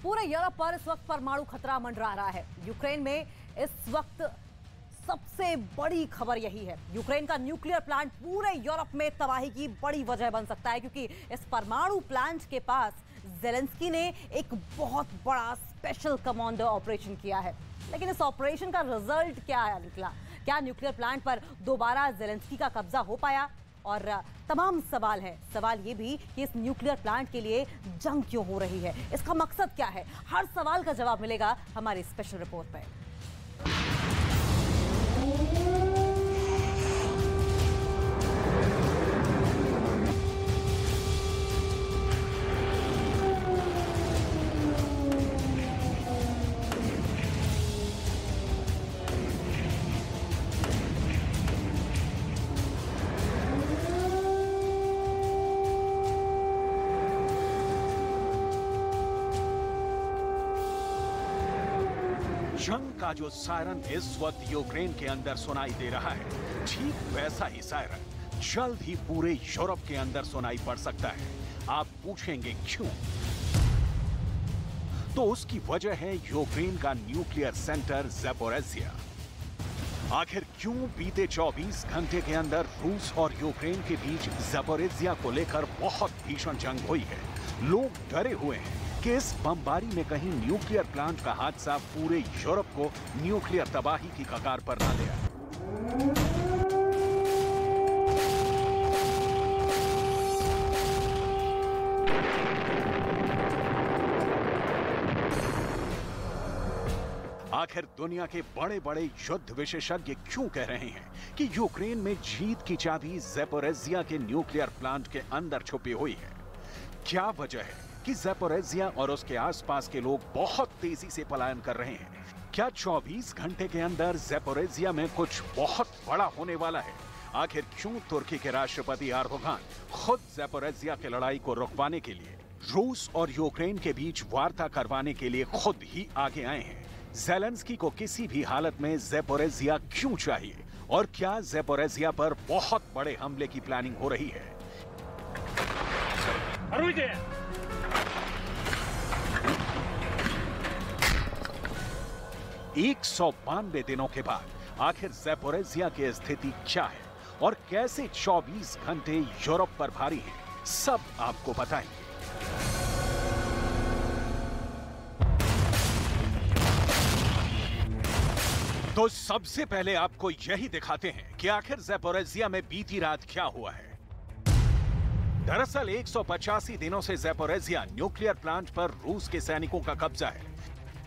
पूरे यूरोप पर इस वक्त परमाणु खतरा मंडरा रहा है। यूक्रेन में इस वक्त सबसे बड़ी खबर यही है। यूक्रेन का न्यूक्लियर प्लांट पूरे यूरोप में तबाही की बड़ी वजह बन सकता है, क्योंकि इस परमाणु प्लांट के पास ज़ेलेंस्की ने एक बहुत बड़ा स्पेशल कमांडो ऑपरेशन किया है। लेकिन इस ऑपरेशन का रिजल्ट क्या निकला? क्या न्यूक्लियर प्लांट पर दोबारा ज़ेलेंस्की का कब्जा हो पाया? और तमाम सवाल है। सवाल ये भी कि इस न्यूक्लियर प्लांट के लिए जंग क्यों हो रही है, इसका मकसद क्या है? हर सवाल का जवाब मिलेगा हमारी स्पेशल रिपोर्ट में। जंग का जो सायरन इस वक्त यूक्रेन के अंदर सुनाई दे रहा है, ठीक वैसा ही सायरन जल्द ही पूरे यूरोप के अंदर सुनाई पड़ सकता है। आप पूछेंगे क्यों? तो उसकी वजह है यूक्रेन का न्यूक्लियर सेंटर ज़ैपोरिज़िया। आखिर क्यों बीते 24 घंटे के अंदर रूस और यूक्रेन के बीच ज़ैपोरिज़िया को लेकर बहुत भीषण जंग हुई है? लोग डरे हुए हैं कि इस बमबारी में कहीं न्यूक्लियर प्लांट का हादसा पूरे यूरोप को न्यूक्लियर तबाही की कगार पर ना ले आए। आखिर दुनिया के बड़े बड़े युद्ध विशेषज्ञ क्यों कह रहे हैं कि यूक्रेन में जीत की चाबी ज़ैपोरिज़िया के न्यूक्लियर प्लांट के अंदर छुपी हुई है? क्या वजह है कि ज़ैपोरिज़िया और उसके आसपास के लोग बहुत तेजी से पलायन कर रहे हैं? क्या 24 घंटे के अंदर ज़ैपोरिज़िया में कुछ बहुत बड़ा होने वाला है? आखिर क्यों तुर्की के राष्ट्रपति एर्दोगान खुद ज़ैपोरिज़िया की लड़ाई को रुकवाने के लिए रूस और यूक्रेन के बीच वार्ता करवाने के लिए खुद ही आगे आए हैं? ज़ेलेंस्की को किसी भी हालत में ज़ैपोरिज़िया क्यों चाहिए? और क्या ज़ैपोरिज़िया पर बहुत बड़े हमले की प्लानिंग हो रही है? 192 दिनों के बाद आखिर ज़ैपोरिज़िया की स्थिति क्या है और कैसे 24 घंटे यूरोप पर भारी हैं, सब आपको बताएंगे। तो सबसे पहले आपको यही दिखाते हैं कि आखिर ज़ैपोरिज़िया में बीती रात क्या हुआ है। दरअसल 185 दिनों से ज़ैपोरिज़िया न्यूक्लियर प्लांट पर रूस के सैनिकों का कब्जा है।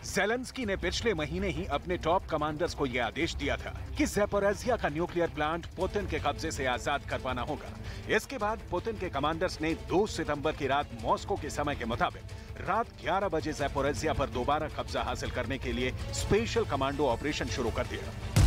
ज़ेलेंस्की ने पिछले महीने ही अपने टॉप कमांडर्स को यह आदेश दिया था कि ज़ैपोरिज़िया का न्यूक्लियर प्लांट पुतिन के कब्जे से आजाद करवाना होगा। इसके बाद पुतिन के कमांडर्स ने 2 सितंबर की रात मॉस्को के समय के मुताबिक रात 11 बजे ज़ैपोरिज़िया पर दोबारा कब्जा हासिल करने के लिए स्पेशल कमांडो ऑपरेशन शुरू कर दिया।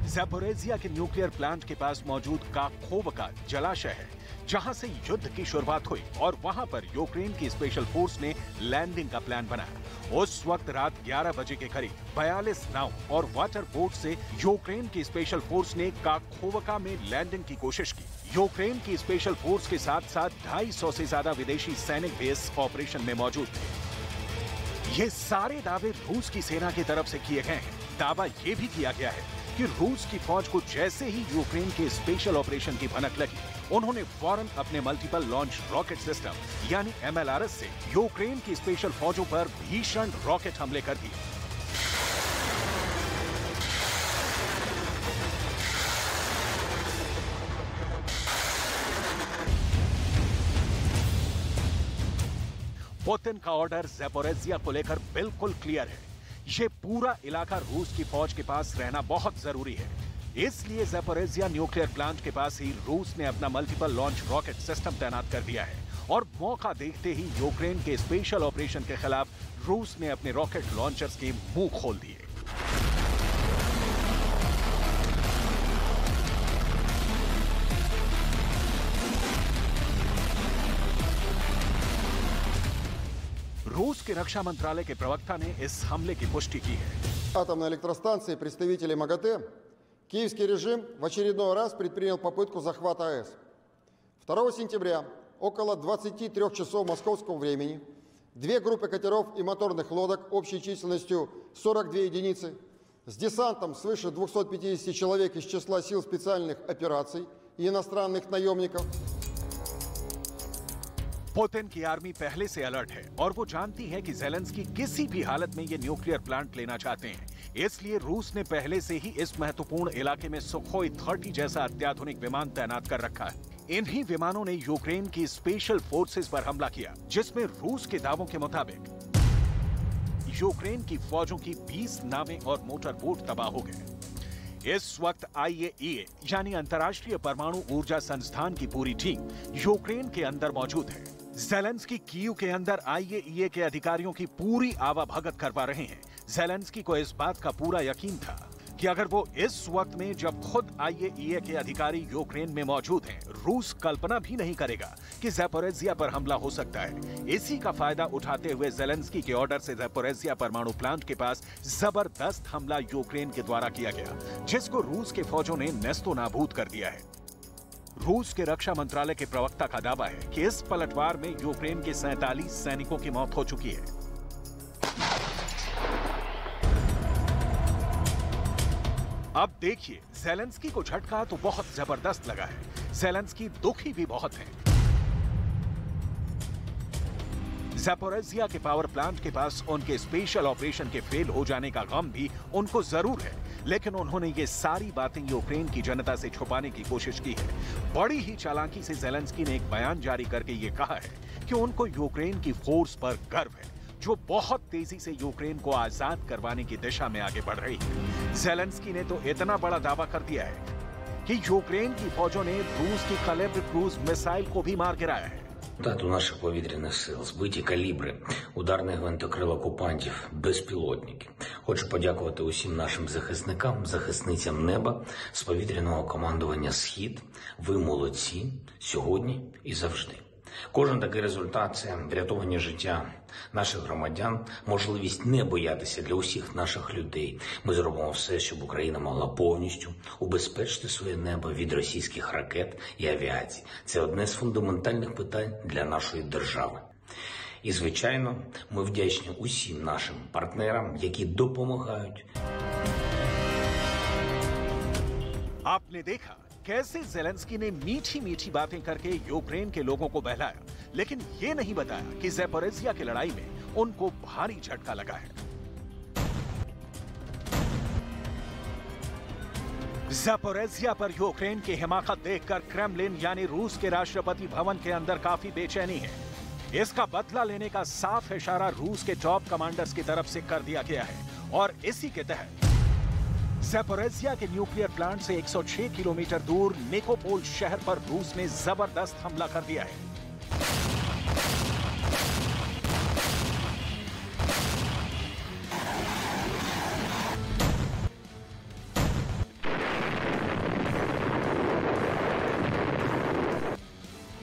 ज़ैपोरिज़िया के न्यूक्लियर प्लांट के पास मौजूद काखोवका जलाशय है, जहां से युद्ध की शुरुआत हुई और वहां पर यूक्रेन की स्पेशल फोर्स ने लैंडिंग का प्लान बनाया। उस वक्त रात 11 बजे के करीब 42 नाव और वाटर बोट से यूक्रेन की स्पेशल फोर्स ने काखोवका में लैंडिंग की कोशिश की। यूक्रेन की स्पेशल फोर्स के साथ साथ 250 से ज्यादा विदेशी सैनिक भी इस ऑपरेशन में मौजूद थे। ये सारे दावे रूस की सेना की तरफ से किए गए हैं। दावा ये भी किया गया है कि रूस की फौज को जैसे ही यूक्रेन के स्पेशल ऑपरेशन की भनक लगी, उन्होंने फौरन अपने मल्टीपल लॉन्च रॉकेट सिस्टम यानी MLRS से यूक्रेन की स्पेशल फौजों पर भीषण रॉकेट हमले कर दिए। पुतिन का ऑर्डर ज़ैपोरिज़िया को लेकर बिल्कुल क्लियर है। ये पूरा इलाका रूस की फौज के पास रहना बहुत जरूरी है। इसलिए ज़ैपोरिज़िया न्यूक्लियर प्लांट के पास ही रूस ने अपना मल्टीपल लॉन्च रॉकेट सिस्टम तैनात कर दिया है और मौका देखते ही यूक्रेन के स्पेशल ऑपरेशन के खिलाफ रूस ने अपने रॉकेट लॉन्चर्स के मुंह खोल दिए। रूस के रक्षा मंत्रालय के प्रवक्ता ने इस हमले की पुष्टि की है। Атомной электростанции представители МАГАТЭ киевский режим в очередной раз предпринял попытку захвата АЭС. 2 сентября около 23 часов московского времени 2 группы катеров и моторных лодок общей численностью 42 единицы, с десантом свыше 250 человек из числа сил специальных операций и иностранных наемников. पुतिन की आर्मी पहले से अलर्ट है और वो जानती है कि ज़ेलेंस्की किसी भी हालत में ये न्यूक्लियर प्लांट लेना चाहते हैं। इसलिए रूस ने पहले से ही इस महत्वपूर्ण इलाके में सुखोई 30 जैसा अत्याधुनिक विमान तैनात कर रखा है। इन्हीं विमानों ने यूक्रेन की स्पेशल फोर्सेस पर हमला किया, जिसमें रूस के दावों के मुताबिक यूक्रेन की फौजों की 20 नावें और मोटर बोट तबाह हो गए। इस वक्त IAEA यानी अंतर्राष्ट्रीय परमाणु ऊर्जा संस्थान की पूरी टीम यूक्रेन के अंदर मौजूद है। ज़ेलेंस्की कीव के अंदर IAEA के अधिकारियों की पूरी आवाभगत करवा रहे हैं। ज़ेलेंस्की को इस बात का पूरा यकीन था कि अगर वो इस वक्त में जब खुद IAEA के अधिकारी यूक्रेन में मौजूद हैं, रूस कल्पना भी नहीं करेगा कि ज़ैपोरिज़िया पर हमला हो सकता है। इसी का फायदा उठाते हुए ज़ेलेंस्की के ऑर्डर से ज़ैपोरिज़िया परमाणु प्लांट के पास जबरदस्त हमला यूक्रेन के द्वारा किया गया, जिसको रूस के फौजों ने नेस्तो नाबूद कर दिया है। रूस के रक्षा मंत्रालय के प्रवक्ता का दावा है कि इस पलटवार में यूक्रेन के 47 सैनिकों की मौत हो चुकी है। अब देखिए, ज़ेलेंस्की को झटका तो बहुत जबरदस्त लगा है। ज़ेलेंस्की दुखी भी बहुत हैं। ज़ैपोरिज़िया के पावर प्लांट के पास उनके स्पेशल ऑपरेशन के फेल हो जाने का गम भी उनको जरूर है, लेकिन उन्होंने ये सारी बातें यूक्रेन की जनता से छुपाने की कोशिश की है। बड़ी ही चालाकी से ज़ेलेंस्की ने एक बयान जारी करके ये कहा है कि उनको यूक्रेन की फोर्स पर गर्व है, जो बहुत तेजी से यूक्रेन को आजाद करवाने की दिशा में आगे बढ़ रही है। ज़ेलेंस्की ने तो इतना बड़ा दावा कर दिया है कि यूक्रेन की फौजों ने रूस की कलेब्र क्रूज मिसाइल को भी मार गिराया है। У наших повітряних сил збиті калібри, ударний гвинтокрил окупантів, безпілотники. Хочу подякувати усім нашим захисникам, захисницям неба з повітряного командування «Схід». Ви молодці сьогодні і завжди. Кожен такий результат – це врятовані життя наших громадян, можливість не боятися для усіх наших людей. Ми зробимо все, щоб Україна могла повністю убезпечити своє небо від російських ракет і авіації. Це одне з фундаментальних питань для нашої держави. І, звичайно, ми вдячні усім нашим партнерам, які допомагають. आपने देखा कैसे ज़ेलेंस्की ने मीठी मीठी बातें करके यूक्रेन के लोगों को बहलाया, लेकिन ये नहीं बताया कि ज़ैपोरिज़िया की लड़ाई में उनको भारी झटका लगा है। ज़ैपोरिज़िया पर यूक्रेन की हिमाकत देखकर क्रेमलिन यानी रूस के राष्ट्रपति भवन के अंदर काफी बेचैनी है। इसका बदला लेने का साफ इशारा रूस के टॉप कमांडर्स की तरफ से कर दिया गया है और इसी के तहत ज़ैपोरिज़िया के न्यूक्लियर प्लांट से 106 किलोमीटर दूर निकोपोल शहर पर रूस ने जबरदस्त हमला कर दिया है।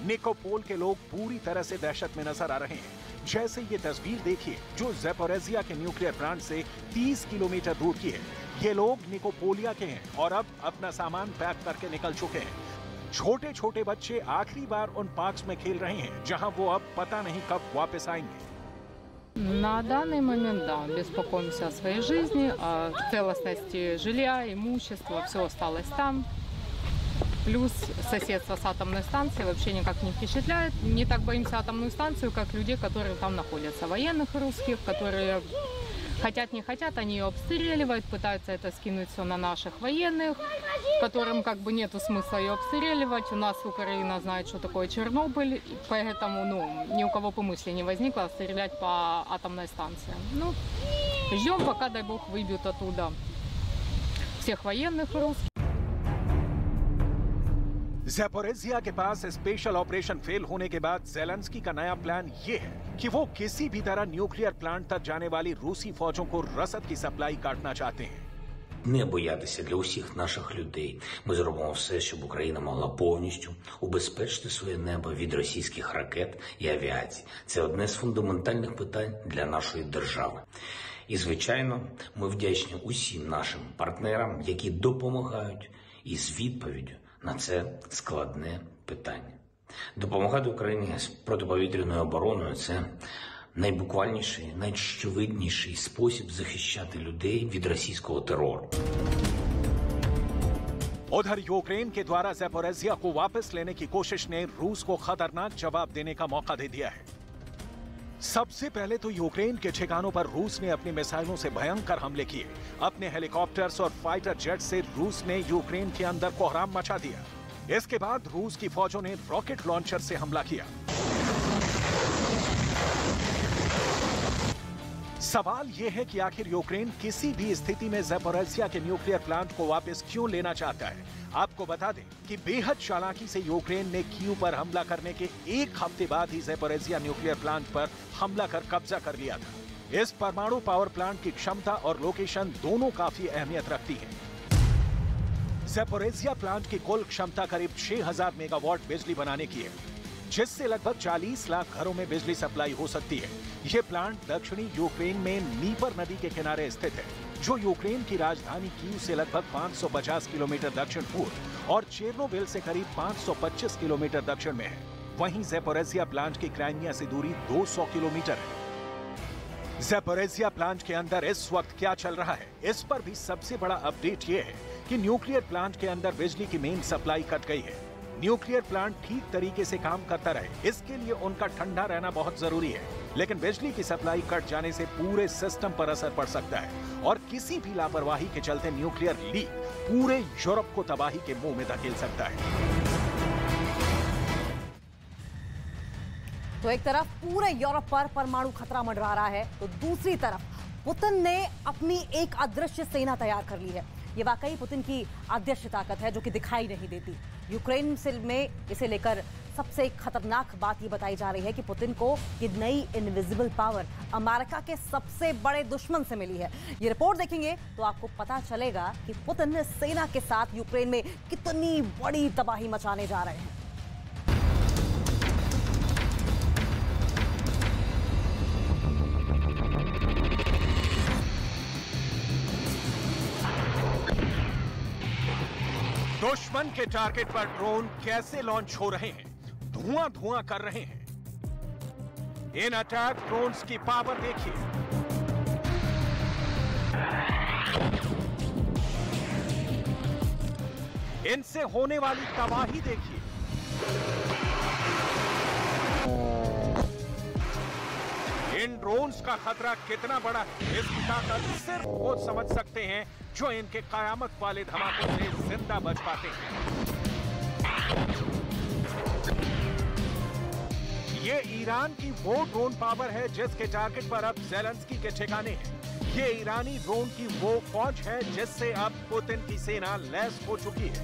निकोपोल के लोग पूरी तरह से दहशत में नजर आ रहे हैं। जैसे ये तस्वीर देखिए जो ज़ैपोरिज़िया के न्यूक्लियर प्लांट से 30 किलोमीटर दूर की है। ये लोग निकोपोलिया के हैं और अब अपना सामान पैक करके निकल चुके हैं। छोटे छोटे बच्चे आखिरी बार उन पार्क्स में खेल रहे हैं जहां वो अब पता नहीं कब वापस आएंगे। На данный момент, да, беспокоимся о своей жизни, о целостности жилья, имущества, все осталось там. Плюс соседство с атомной станцией вообще никак не впечатляет. Не так боимся атомную станцию, как людей, которые там находятся. Военных русских, которые хотят не хотят, они ее обстреливают, пытаются это скинуть все на наших военных, которым как бы нету смысла ее обстреливать. У нас Украина знает, что такое Чернобыль, поэтому ни у кого помысле не возникло стрелять по атомной станции. Ждем, пока, дай бог, выбьют оттуда всех военных русских. ज़ैपोरिज़िया के पास स्पेशल ऑपरेशन फेल होने के बाद ज़ेलेंस्की का नया प्लान ये है कि वो किसी भी तरह न्यूक्लियर प्लांट तक जाने वाली रूसी फौजों को रसद की सप्लाई काटना चाहते हैं। Не боятися для усіх наших людей. Ми зробимо все, щоб Україна могла повністю убезпечити своє небо від російських ракет і авіації. Це одне з фундаментальних питань для нашої держави. І, звичайно, ми вдячні усім нашим партнерам, які допомагають із відповіддю на це складне питання. Допомагати Україні з протиповітряною обороною – це найбуквальніший, найочевидніший спосіб захищати людей від російського терору. उधर यूक्रेन के द्वारा ज़ैपोरिज़िया को वापस लेने की कोशिश ने रूस को खतरनाक जवाब देने का मौका दे दिया है। सबसे पहले तो यूक्रेन के ठिकानों पर रूस ने अपनी मिसाइलों से भयंकर हमले किए। अपने हेलीकॉप्टर्स और फाइटर जेट से रूस ने यूक्रेन के अंदर कोहराम मचा दिया। इसके बाद रूस की फौजों ने रॉकेट लॉन्चर से हमला किया। सवाल यह है कि आखिर यूक्रेन किसी भी स्थिति में ज़ैपोरिज़िया के न्यूक्लियर प्लांट को वापस क्यों लेना चाहता है। आपको बता दें कि बेहद चालाकी से यूक्रेन ने कीव पर हमला करने के एक हफ्ते बाद ही ज़ैपोरिज़िया न्यूक्लियर प्लांट पर हमला कर कब्जा कर लिया था। इस परमाणु पावर प्लांट की क्षमता और लोकेशन दोनों काफी अहमियत रखती है। ज़ैपोरिज़िया प्लांट की कुल क्षमता करीब 6000 मेगावाट बिजली बनाने की है, जिससे लगभग 40 लाख घरों में बिजली सप्लाई हो सकती है। यह प्लांट दक्षिणी यूक्रेन में नीपर नदी के किनारे स्थित है, जो यूक्रेन की राजधानी कीव से लगभग 550 किलोमीटर दक्षिण पूर्व और चेर्नोबिल से करीब 525 किलोमीटर दक्षिण में है। वहीं ज़ैपोरिज़िया प्लांट की क्राइमिया से दूरी 200 किलोमीटर है। ज़ैपोरिज़िया प्लांट के अंदर इस वक्त क्या चल रहा है, इस पर भी सबसे बड़ा अपडेट यह है कि न्यूक्लियर प्लांट के अंदर बिजली की मेन सप्लाई कट गई है। न्यूक्लियर प्लांट ठीक तरीके से काम करता रहे, इसके लिए उनका ठंडा रहना बहुत जरूरी है। लेकिन बिजली की सप्लाई कट जाने से पूरे सिस्टम पर असर पड़ सकता है और किसी भी लापरवाही के चलते न्यूक्लियर लीक पूरे यूरोप को तबाही के मुंह में धकेल सकता है। तो एक तरफ पूरे यूरोप पर परमाणु खतरा मंडरा रहा है, तो दूसरी तरफ पुतिन ने अपनी एक अदृश्य सेना तैयार कर ली है। ये वाकई पुतिन की अदृश्य ताकत है जो कि दिखाई नहीं देती। यूक्रेन में इसे लेकर सबसे खतरनाक बात ये बताई जा रही है कि पुतिन को ये नई इनविजिबल पावर अमेरिका के सबसे बड़े दुश्मन से मिली है। ये रिपोर्ट देखेंगे तो आपको पता चलेगा कि पुतिन सेना के साथ यूक्रेन में कितनी बड़ी तबाही मचाने जा रहे हैं। दुश्मन के टारगेट पर ड्रोन कैसे लॉन्च हो रहे हैं, धुआं धुआं कर रहे हैं। इन अटैक ड्रोन्स की पावर देखिए। इनसे होने वाली तबाही देखिए। इन ड्रोन्स का खतरा कितना बड़ा है, इसकी ताकत सिर्फ वो समझ सकते हैं जो इनके कयामत वाले धमाकों से जिंदा बच पाते हैं। ये ईरान की वो ड्रोन पावर है जिसके टारगेट पर अब ज़ेलेंस्की के ठिकाने हैं। ये ईरानी ड्रोन की वो फौज है जिससे अब पुतिन की सेना लैस हो चुकी है।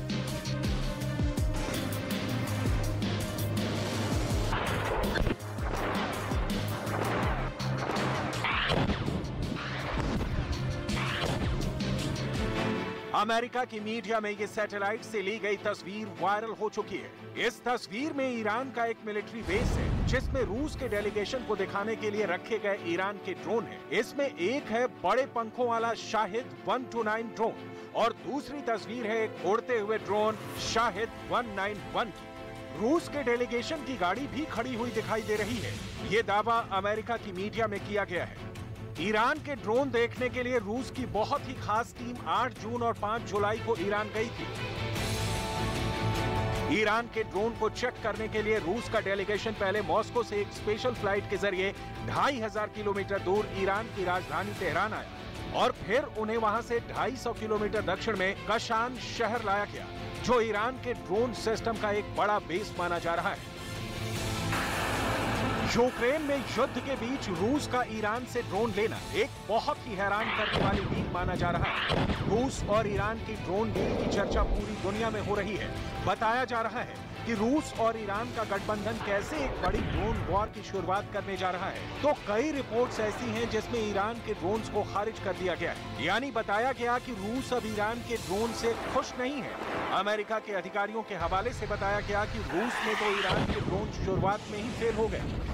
अमेरिका की मीडिया में ये सैटेलाइट से ली गई तस्वीर वायरल हो चुकी है। इस तस्वीर में ईरान का एक मिलिट्री बेस है जिसमें रूस के डेलीगेशन को दिखाने के लिए रखे गए ईरान के ड्रोन हैं। इसमें एक है बड़े पंखों वाला शाहिद 129 ड्रोन और दूसरी तस्वीर है एक उड़ते हुए ड्रोन शाहिद 191 की। रूस के डेलीगेशन की गाड़ी भी खड़ी हुई दिखाई दे रही है। ये दावा अमेरिका की मीडिया में किया गया है। ईरान के ड्रोन देखने के लिए रूस की बहुत ही खास टीम 8 जून और 5 जुलाई को ईरान गई थी। ईरान के ड्रोन को चेक करने के लिए रूस का डेलीगेशन पहले मॉस्को से एक स्पेशल फ्लाइट के जरिए 2500 किलोमीटर दूर ईरान की राजधानी तेहरान आया और फिर उन्हें वहां से 250 किलोमीटर दक्षिण में कशान शहर लाया गया, जो ईरान के ड्रोन सिस्टम का एक बड़ा बेस माना जा रहा है। यूक्रेन में युद्ध के बीच रूस का ईरान से ड्रोन लेना एक बहुत ही हैरान करने वाली डील माना जा रहा है। रूस और ईरान की ड्रोन डील की चर्चा पूरी दुनिया में हो रही है। बताया जा रहा है कि रूस और ईरान का गठबंधन कैसे एक बड़ी ड्रोन वॉर की शुरुआत करने जा रहा है। तो कई रिपोर्ट्स ऐसी हैं जिसमें ईरान के ड्रोन्स को खारिज कर दिया गया है, यानी बताया गया कि रूस अब ईरान के ड्रोन से खुश नहीं है। अमेरिका के अधिकारियों के हवाले से बताया गया कि रूस में तो ईरान के ड्रोन शुरुआत में ही फेल हो गए।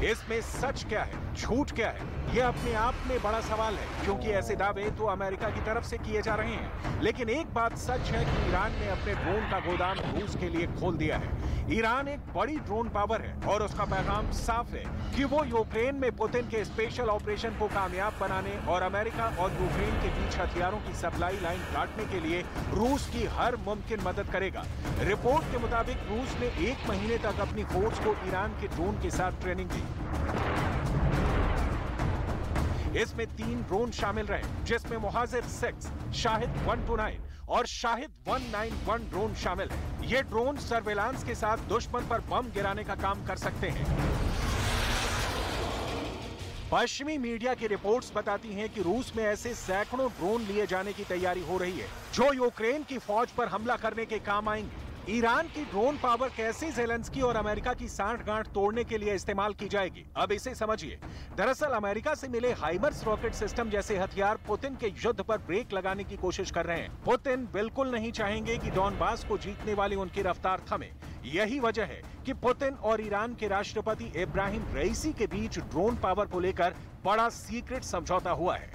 इसमें सच क्या है, झूठ क्या है, ये अपने आप में बड़ा सवाल है, क्योंकि ऐसे दावे तो अमेरिका की तरफ से किए जा रहे हैं। लेकिन एक बात सच है कि ईरान ने अपने ड्रोन का गोदाम रूस के लिए खोल दिया है। ईरान एक बड़ी ड्रोन पावर है और उसका पैगाम साफ है कि वो यूक्रेन में पुतिन के स्पेशल ऑपरेशन को कामयाब बनाने और अमेरिका और यूक्रेन के बीच हथियारों की सप्लाई लाइन काटने के लिए रूस की हर मुमकिन मदद करेगा। रिपोर्ट के मुताबिक रूस ने 1 महीने तक अपनी फोर्स को ईरान के ड्रोन के साथ ट्रेनिंग दी। इसमें 3 ड्रोन शामिल रहे, जिसमें मुहाजिर 6, शाहिद 129 और शाहिद 191 ड्रोन शामिल है। ये ड्रोन सर्वेलांस के साथ दुश्मन पर बम गिराने का काम कर सकते हैं। पश्चिमी मीडिया की रिपोर्ट्स बताती हैं कि रूस में ऐसे सैकड़ों ड्रोन लिए जाने की तैयारी हो रही है, जो यूक्रेन की फौज पर हमला करने के काम आएंगे। ईरान की ड्रोन पावर कैसे ज़ेलेंस्की और अमेरिका की सांठगांठ तोड़ने के लिए इस्तेमाल की जाएगी, अब इसे समझिए। दरअसल अमेरिका से मिले हाइमर्स रॉकेट सिस्टम जैसे हथियार पुतिन के युद्ध पर ब्रेक लगाने की कोशिश कर रहे हैं। पुतिन बिल्कुल नहीं चाहेंगे कि डॉनबास को जीतने वाली उनकी रफ्तार थमे। यही वजह है कि पुतिन और ईरान के राष्ट्रपति इब्राहिम रईसी के बीच ड्रोन पावर को लेकर बड़ा सीक्रेट समझौता हुआ है।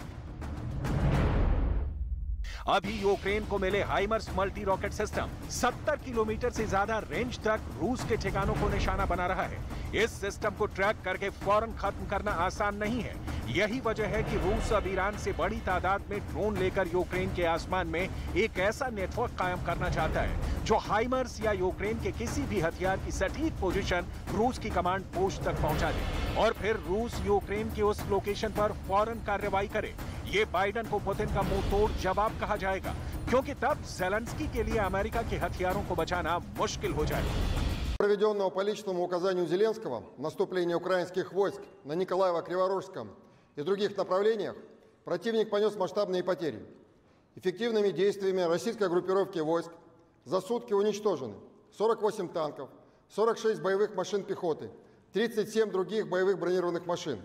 अभी यूक्रेन को मिले HIMARS multi rocket system 70 kilometre से ज्यादा रेंज तक रूस के ठिकानों को निशाना बना रहा है। इस सिस्टम को ट्रैक करके फौरन खत्म करना आसान नहीं है। यही वजह है कि रूस अब ईरान से बड़ी तादाद में ड्रोन लेकर यूक्रेन के आसमान में एक ऐसा नेटवर्क कायम करना चाहता है जो हाइमर्स या यूक्रेन के किसी भी हथियार की सटीक पोजीशन रूस की कमांड पोस्ट तक पहुंचा दे और फिर रूस यूक्रेन के उस लोकेशन पर फौरन कार्रवाई करे। ये बाइडेन को पुतिन का मुंह तोड़ जवाब कहा जाएगा, क्योंकि तब ज़ेलेंस्की के लिए अमेरिका के हथियारों को बचाना मुश्किल हो जाएगा। Проведенного по личному указанию Зеленского наступления украинских войск на Николаево-Криворожском и других направлениях противник понес масштабные потери. Эффективными действиями российской группировки войск за сутки уничтожены 48 танков, 46 боевых машин пехоты, 37 других боевых бронированных машин,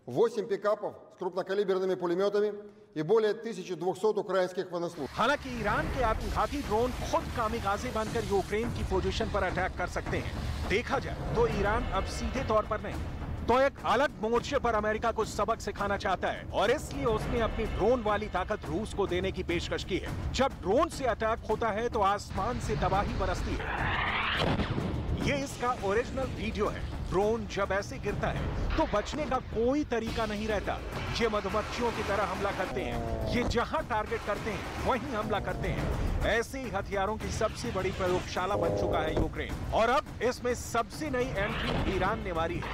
8 пикапов с крупнокалиберными пулеметами и более 1200 украинских военнослужащих. हालांकि ईरान के आत्मघाती ड्रोन खुद कामिकाज़े बनकर यूक्रेन की पोजीशन पर अटैक कर सकते हैं। देखा जाए तो ईरान अब सीधे तौर पर नहीं तो एक अलग मोर्चे पर अमेरिका को सबक सिखाना चाहता है और इसलिए उसने अपनी ड्रोन वाली ताकत रूस को देने की पेशकश की है। जब ड्रोन से अटैक होता है तो आसमान से तबाही बरसती है। ये इसका ओरिजिनल वीडियो है। ड्रोन जब ऐसे गिरता है तो बचने का कोई तरीका नहीं रहता। ये मधुमक्खियों की तरह हमला करते हैं। ये जहां टारगेट करते हैं वहीं हमला करते हैं। ऐसे ही हथियारों की सबसे बड़ी प्रयोगशाला बन चुका है यूक्रेन और अब इसमें सबसे नई एंट्री ईरान ने मारी है।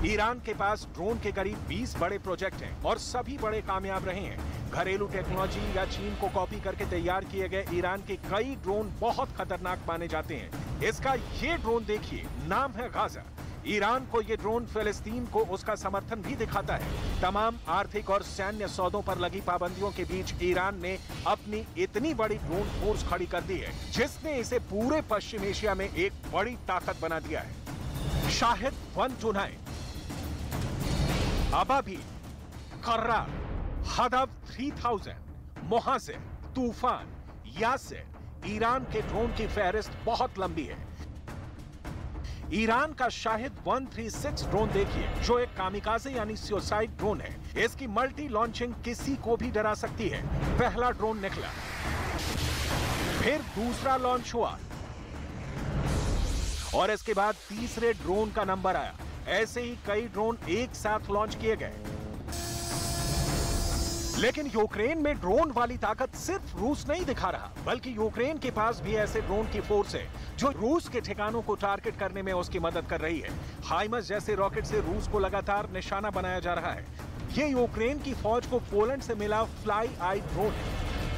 ईरान के पास ड्रोन के करीब 20 बड़े प्रोजेक्ट हैं और सभी बड़े कामयाब रहे हैं। घरेलू टेक्नोलॉजी या चीन को कॉपी करके तैयार किए गए ईरान के कई ड्रोन बहुत खतरनाक माने जाते हैं। इसका ये ड्रोन देखिए, नाम है गाजा। ईरान को ये ड्रोन फिलिस्तीन को उसका समर्थन भी दिखाता है। तमाम आर्थिक और सैन्य सौदों पर लगी पाबंदियों के बीच ईरान ने अपनी इतनी बड़ी ड्रोन फोर्स खड़ी कर दी है जिसने इसे पूरे पश्चिम एशिया में एक बड़ी ताकत बना दिया है। शाहिद 129, अबाबी, कर्रा, हदफ 3000, मुहाजिर, तूफान, यासिर, ईरान के ड्रोन की फहरिस्त बहुत लंबी है। ईरान का शाहिद 136 ड्रोन देखिए, जो एक कामिकाज़े यानी सुसाइड ड्रोन है। इसकी मल्टी लॉन्चिंग किसी को भी डरा सकती है। पहला ड्रोन निकला, फिर दूसरा लॉन्च हुआ और इसके बाद तीसरे ड्रोन का नंबर आया। ऐसे ही कई ड्रोन एक साथ लॉन्च किए गए। लेकिन यूक्रेन में ड्रोन वाली ताकत सिर्फ रूस नहीं दिखा रहा, बल्कि यूक्रेन के पास भी ऐसे ड्रोन की फोर्स है जो रूस के ठिकानों को टारगेट करने में उसकी मदद कर रही है। हाइमर्स जैसे रॉकेट से रूस को लगातार निशाना बनाया जा रहा है। ये यूक्रेन की फौज को पोलैंड से मिला फ्लाई आई ड्रोन है,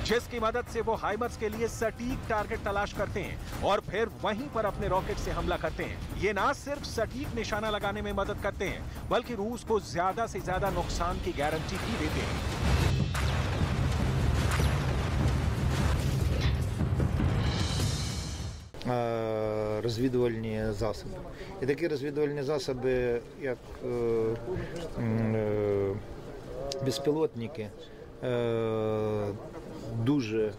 जिसकी मदद से वो हाइमर्स के लिए सटीक टारगेट तलाश करते हैं और फिर वहीं पर अपने रॉकेट से हमला करते हैं। ये ना सिर्फ सटीक निशाना लगाने में मदद करते हैं, बल्कि रूस को ज्यादा से ज्यादा नुकसान की गारंटी भी देते हैं। Розвідувальні засоби. І такі розвідувальні засоби, як безпілотники, дуже.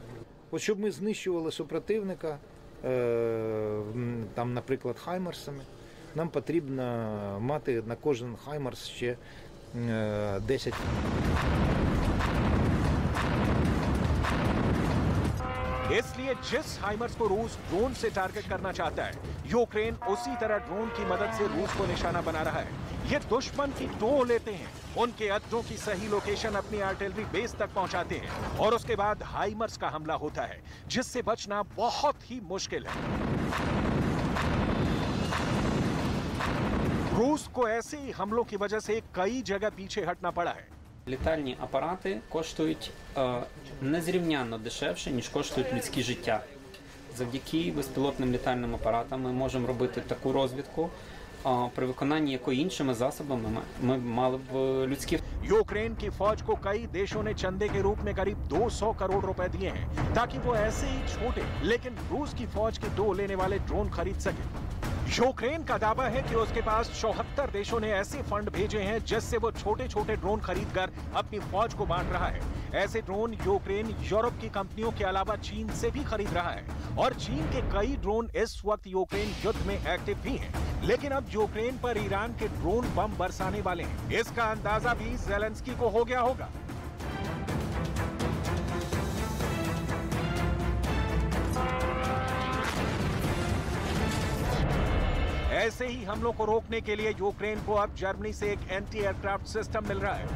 От щоб ми знищували супротивника, там там, наприклад, хаймарсами, нам потрібно мати на кожен хаймарс ще 10. इसलिए जिस हाइमर्स को रूस ड्रोन से टारगेट करना चाहता है, यूक्रेन उसी तरह ड्रोन की मदद से रूस को निशाना बना रहा है। ये दुश्मन की टो लेते हैं, उनके अड्डों की सही लोकेशन अपनी आर्टिलरी बेस तक पहुंचाते हैं और उसके बाद हाइमर्स का हमला होता है, जिससे बचना बहुत ही मुश्किल है। रूस को ऐसे ही हमलों की वजह से कई जगह पीछे हटना पड़ा है। Літальні апарати коштують незрівнянно дешевше, ніж коштують людські життя. Завдяки безпілотним літальним апаратам ми можемо робити таку розвідку, при виконанні якої іншими засобами ми мали б людські. यूक्रेन की फौज को कई देशों ने चंदे के रूप में करीब 200 करोड़ रुपए दिए हैं, ताकि वो ऐसे ही छोटे लेकिन रूस की फौज की टो लेने वाले ड्रोन खरीद सके। यूक्रेन का दावा है कि उसके पास 74 देशों ने ऐसे फंड भेजे हैं जिससे वो छोटे छोटे ड्रोन खरीदकर अपनी फौज को बांट रहा है। ऐसे ड्रोन यूक्रेन यूरोप की कंपनियों के अलावा चीन से भी खरीद रहा है और चीन के कई ड्रोन इस वक्त यूक्रेन युद्ध में एक्टिव भी हैं। लेकिन अब यूक्रेन पर ईरान के ड्रोन बम बरसाने वाले हैं, इसका अंदाजा भी ज़ेलेंस्की को हो गया होगा। ऐसे ही हमलों को रोकने के लिए यूक्रेन को अब जर्मनी से एक एंटी एयरक्राफ्ट सिस्टम मिल रहा है।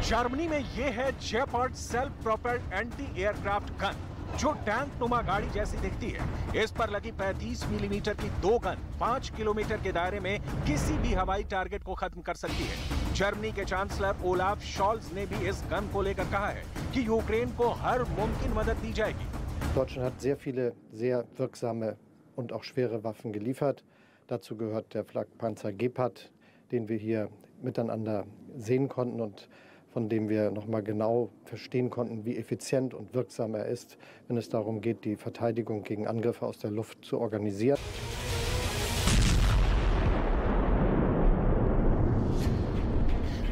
जर्मनी में यह है Gepard self propelled anti aircraft gun, जो टैंक नुमा गाड़ी जैसी दिखती है। इस पर लगी 35 मिलीमीटर की 2 गन 5 किलोमीटर के दायरे में किसी भी हवाई टारगेट को खत्म कर सकती है। जर्मनी के चांसलर ओलाफ शॉल्ज ने भी इस गन को लेकर कहा है कि यूक्रेन को हर मुमकिन मदद दी जाएगी। Deutschland hat sehr viele sehr wirksame und auch schwere Waffen geliefert. Dazu gehört der Flakpanzer Gepard, den wir hier miteinander sehen konnten und von dem wir noch mal genau verstehen konnten, wie effizient und wirksam er ist, wenn es darum geht, die Verteidigung gegen Angriffe aus der Luft zu organisieren.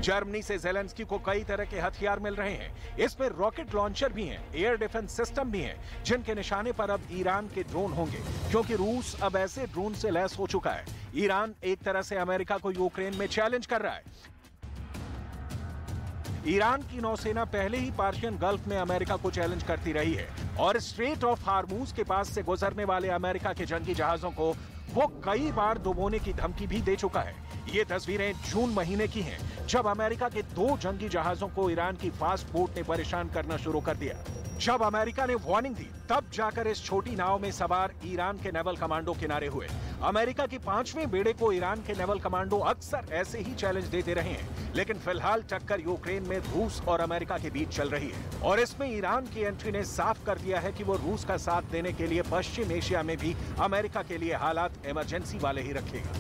Germany से Zelensky को कई तरह के हथियार मिल रहे हैं। इसमें rocket launcher भी हैं, एयर डिफेंस सिस्टम भी हैं, जिनके निशाने पर अब ईरान के ड्रोन होंगे, क्योंकि रूस अब ऐसे ड्रोन से लैस हो चुका है। ईरान एक तरह से अमेरिका को यूक्रेन में चैलेंज कर रहा है। ईरान की नौसेना पहले ही पर्शियन गल्फ में अमेरिका को चैलेंज करती रही है और स्ट्रेट ऑफ हार्मूज के पास से गुजरने वाले अमेरिका के जंगी जहाजों को वो कई बार डुबोने की धमकी भी दे चुका है। ये तस्वीरें जून महीने की हैं, जब अमेरिका के 2 जंगी जहाजों को ईरान की फास्ट बोट ने परेशान करना शुरू कर दिया। जब अमेरिका ने वार्निंग दी, तब जाकर इस छोटी नाव में सवार ईरान के नेवल कमांडो किनारे हुए। अमेरिका के 5वें बेड़े को ईरान के नेवल कमांडो अक्सर ऐसे ही चैलेंज देते रहे हैं, लेकिन फिलहाल टक्कर यूक्रेन में रूस और अमेरिका के बीच चल रही है और इसमें ईरान की एंट्री ने साफ कर दिया है कि वो रूस का साथ देने के लिए पश्चिम एशिया में भी अमेरिका के लिए हालात इमरजेंसी वाले ही रखेगा।